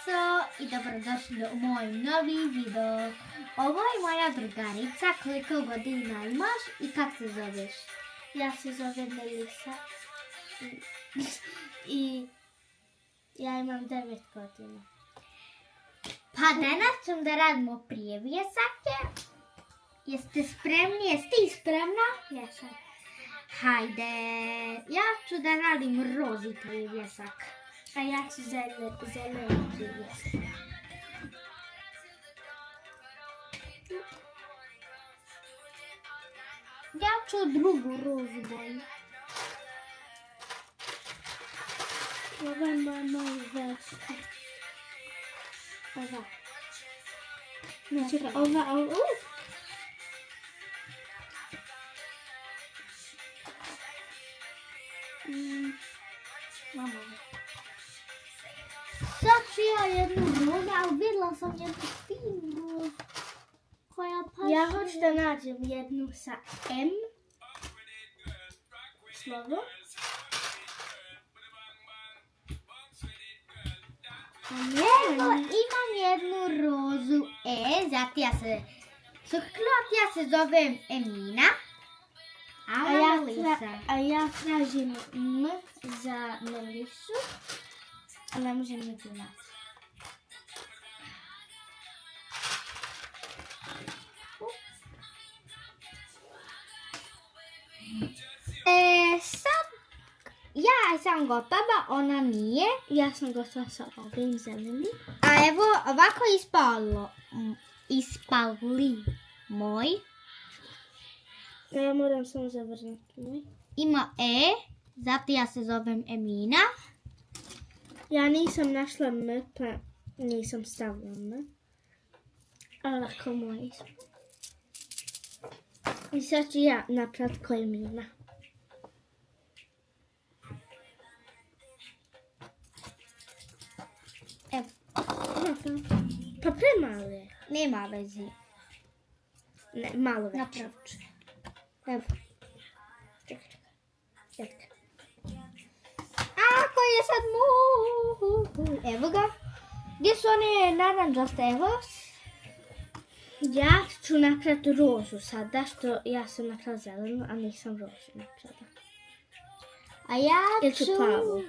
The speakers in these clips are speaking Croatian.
deco i dobrodošli u moj novi video. Ovo je moja drugarica, koliko godina imaš i kak se zoveš? Ja se zovem Melisa i ja imam 9 godina. Pa danas ćemo da radimo prijevjesake. Jeste spremni? Jeste ti spremna? Jesam. Hajde, ja ću da radim rozi prijevjesak. A ja ću zeleni privjesak. Ja ću drugu rozu boju. Ova je malo velika. Ova. Ne, čekaj, ova. Mamo. Sad ću ja jednu rozu, ali vidjela sam jednu finu rozu. Koja paše. Ja hoću da nađem jednu sa M slovo. Evo, imam jednu rozu zato ja se zovem Emina. A ja tražim M za Melisu, a ne možem niti naći. Sad, ja sam gotova, ona nije. Ja sam gotova sa ovim zelenim. A evo, ovako ispali moj. Ja moram samo zavrnuti moj. Ima E, zato ja se zovem Emina. Ja nisam našla M, pa nisam stavila M. Ali lako moj ispod. I sad ću ja napraviti ko je Emina. Evo. Pa premalo je. Nema veze. Ne, malo veće. Napravit ću. Evo. Čekaj. Ako je sad Evo ga. Gdje su one naranđaste? Evo. Ja ću napraviti rozu sada, što ja sam napravila zelenu, a nisam rozu napravila. A ja Ili ću ću... plavu.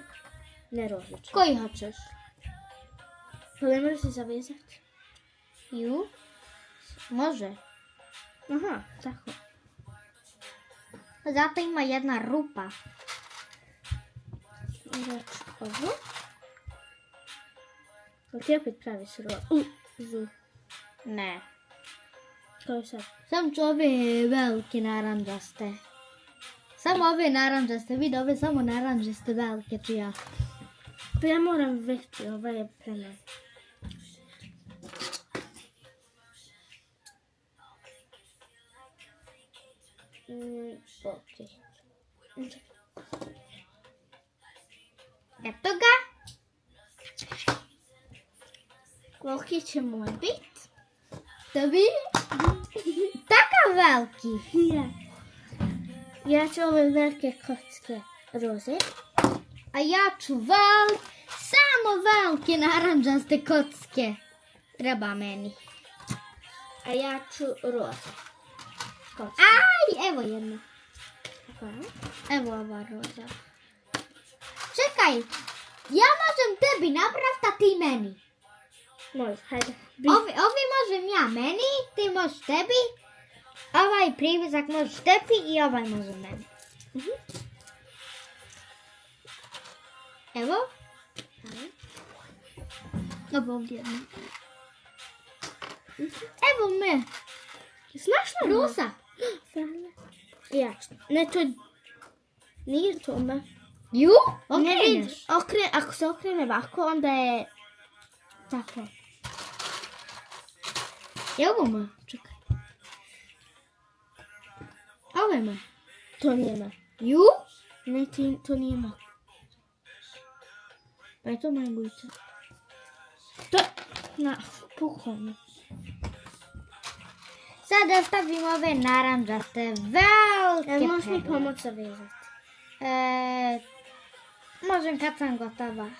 Ne rozu ću. Koji hoćeš? Pa ne možeš se zavezati? Ju? Može. Aha, tako. Zato ima jedna rupa. Onda ću ovo. Ali ti opet praviš rozu. Ne. Ko je sad? Sam ću ove velike naranđaste. Samo ove naranđaste. Vidi, ove samo naranđaste velike ću ja. Pa ja moram veći, ova je prema. Ok. Eto ga. Koliki će moj bit? Da bi... Takav veliki. Ja ću ove velike kocke roze. A ja ću samo velike naranđaste kocke. Treba meni. A ja ću roze. Kocke. Aj, evo jedna. Hvala. Evo ova roza. Čekaj, ja možem tebi napraviti, a ti meni. Može, hajde. Ovi možem ja meni, ti možeš tebi. Ovaj privjezak možeš tebi i ovaj može meni. Evo. Evo ovdje jedna. Evo me. Znaš li Rosa. Hvala. Ja ću. Ne, to nije to me. Ju? Ne vidiš. Okreneš. Ako se okrene ovako, onda je tako. Evo me. Čekaj. Ovo je me. To nije me. Ju? Ne, to nije me. Pa je to moja bujica. To na puhovno. Sad da stavim ove naranđaste velike. Možeš mi pomoći zavezati? Možem kad sam gotova.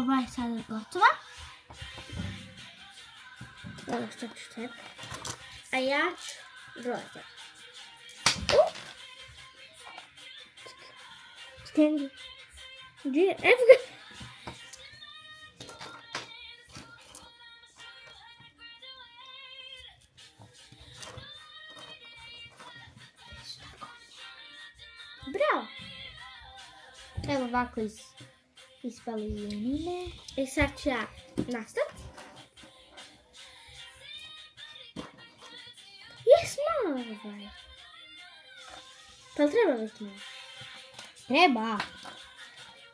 Ova je sada gotova. Ovo što ću tebi. A ja ću roze. Skrengi. Gdje? Evo ga. Bravo. Evo ovako ispali junine. I sad ću ja nastaviti. Jes malo ovaj. Pa treba biti malo. Treba.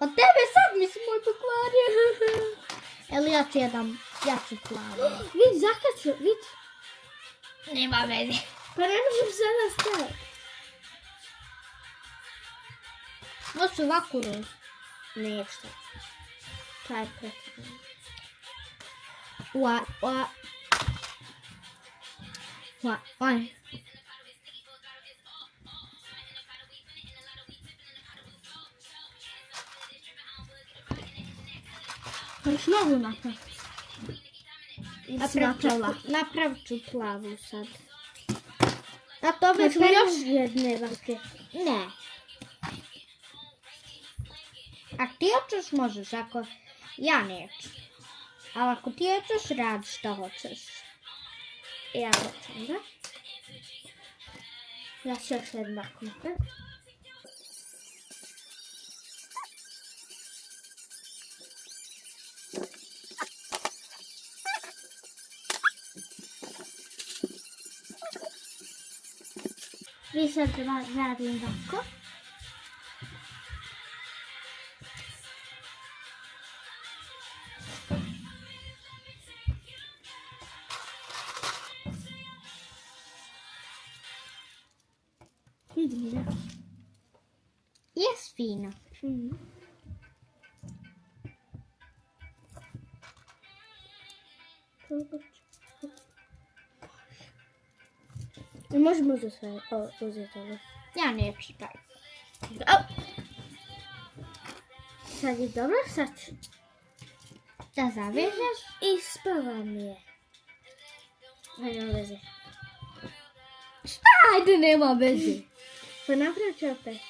Od tebe sad mi se moj pokvario. Evo ja ću plavu. Vidi, zakaču, vidi. Nema veze. Pa ne možem sada staviti. Hoću ovako roz. Nešto. To je pretredno. Hoćeš novu napraviti? Napravit ću plavu sad. A to bi Hoćemo još jedne vake? Ne. Ako ti hoćeš, možeš. Ako ja neću. Ali ako ti hoćeš, radi što hoćeš. Ja hoćem, da? Ja ću još jednu vaku napraviti. Vi sad radim ovako. Vidim da. Jes fino. I možemo uzeti ovo. Ja neću taj. Sad je dobro, sad ću. Da zavežeš? Ispala mi je. Nema veze. Ajde, nema veze. Pa napravit ću opet.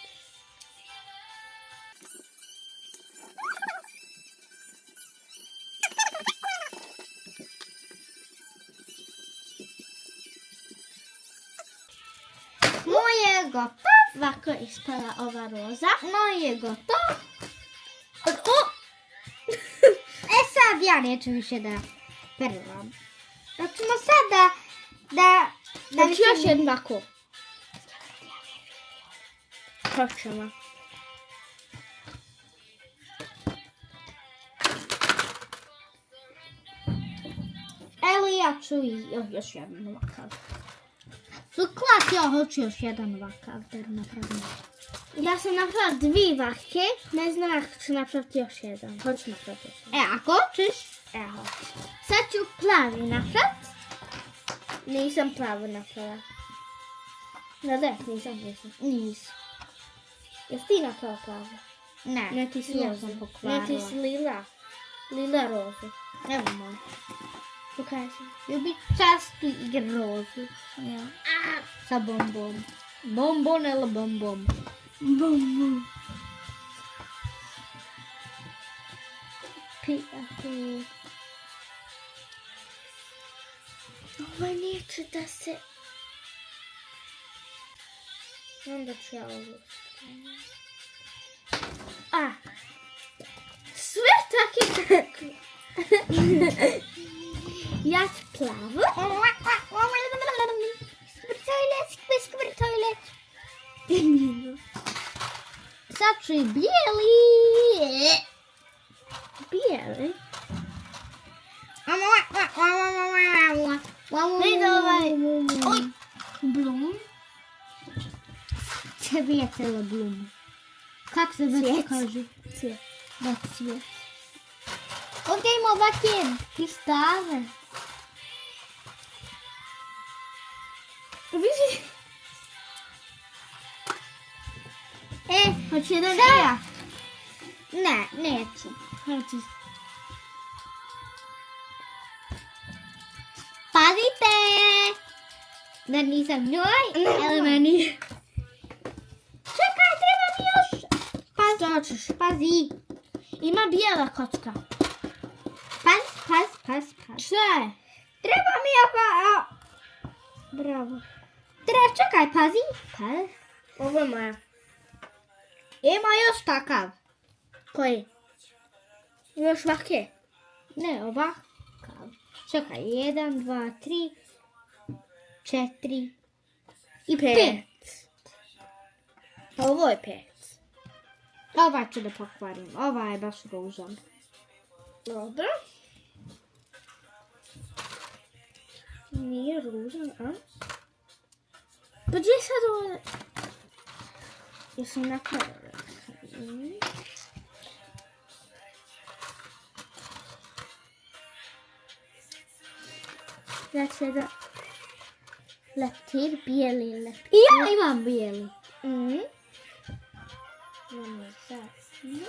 Moje je gotov. Ovako je ispala ova roza. Moje je gotov. Sad ja neću više da perlam. Hoćemo sad da Hoću još jednu ovako. Hoćemo. Evo ja ću još jedan ovakav. Suklat, ja hoću još jedan ovakav da napravim. Ja sam napravila 2 vake. Ne znam ako ću napraviti još jedan. Hoću napraviti još jedan. Ako hoćeš. Evo. Sad ću plavi napraviti. Nisam plavu napravila. Da, nisam. Nis. Jesi ti napravila plavu? Ne. Ne, ti si Ja rozu. sam pokvarila. Ne, ti si lila. Lila rozu. Evo moj. Pokaži si. Ljubičastu i rozu. Ja. Sa bombom. Bombon ili bombom? Bum. Pijati. Ovo neće da se... Onda ću ja ovo. Sve tako je tako. Ja ću plavu. Skvr toilet. Sad ću i bijeli. Bijeli? Vidi ovaj. Oj. Blum. Cvijetelo blum. Kako se već kaže? Cvijet. Da, cvijet. Ovdje ima ovakve kristale. Vidi. Hoće jedan ja? Ne, neću. Hoće. Da nisam njoj, ali meni... Čekaj, treba mi još... Što ćeš? Pazi. Ima bijela kocka. Paz. Šta je? Treba mi Bravo. Čekaj, pazi. Ovo je moja. Ima još takav. Koji? Još vake. Ne, ovakav. Čekaj, 1, 2, 3, 4 i 5. Ovo je 5. Ovaj ću da pokvarim. Ovaj je baš ružan. Dobro. Nije ružan, a? Pa gdje je sad ovo? Jesam napravila. Znači da leptir, bijeli leptir. I ja imam bijeli. Imamo zadnju.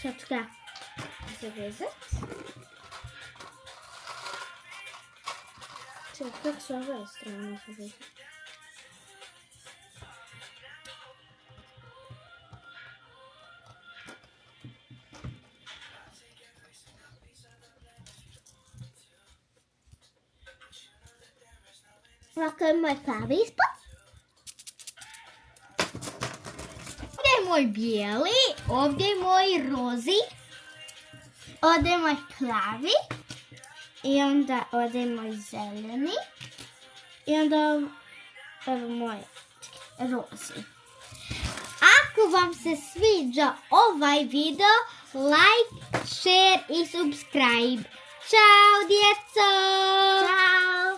Sad ću ga zavezat. Čekaj, kako su ove strane zavezat? Ovako je moj pravi ispod. Ovdje je moj bijeli, ovdje je moj rozi, ovdje je moj plavi i onda ovdje je moj zeleni i onda evo moj rozi. Ako vam se sviđa ovaj video, like, share i subscribe. Ćao djeco! Ćao!